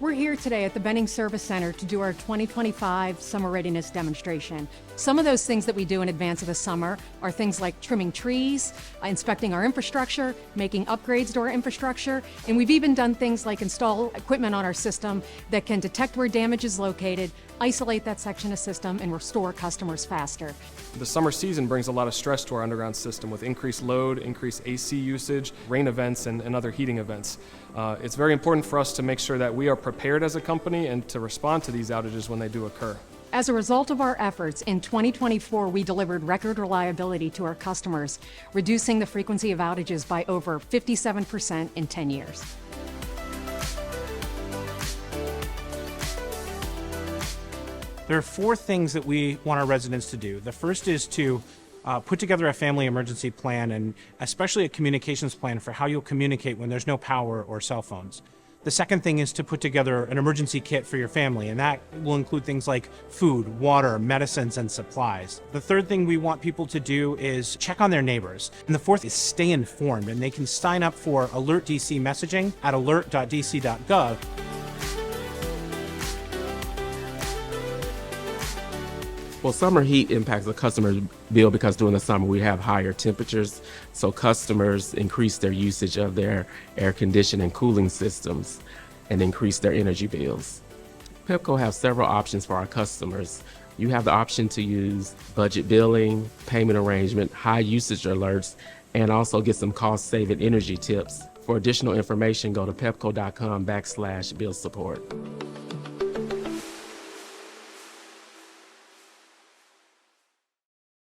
We're here today at the Benning Service Center to do our 2025 Summer Readiness Demonstration. Some of those things that we do in advance of the summer are things like trimming trees, inspecting our infrastructure, making upgrades to our infrastructure, and we've even done things like install equipment on our system that can detect where damage is located, isolate that section of system, and restore customers faster. The summer season brings a lot of stress to our underground system with increased load, increased AC usage, rain events, and other heating events. It's very important for us to make sure that we are prepared as a company and to respond to these outages when they do occur. As a result of our efforts, in 2024, we delivered record reliability to our customers, reducing the frequency of outages by over 57% in 10 years. There are 4 things that we want our residents to do. The first is to put together a family emergency plan, and especially a communications plan for how you'll communicate when there's no power or cell phones. The second thing is to put together an emergency kit for your family, and that will include things like food, water, medicines, and supplies. The third thing we want people to do is check on their neighbors. And the fourth is stay informed, and they can sign up for Alert DC messaging at alert.dc.gov. Well, summer heat impacts the customer's bill because during the summer we have higher temperatures, so customers increase their usage of their air conditioning and cooling systems and increase their energy bills. Pepco has several options for our customers. You have the option to use budget billing, payment arrangement, high usage alerts, and also get some cost-saving energy tips. For additional information, go to pepco.com/bill support.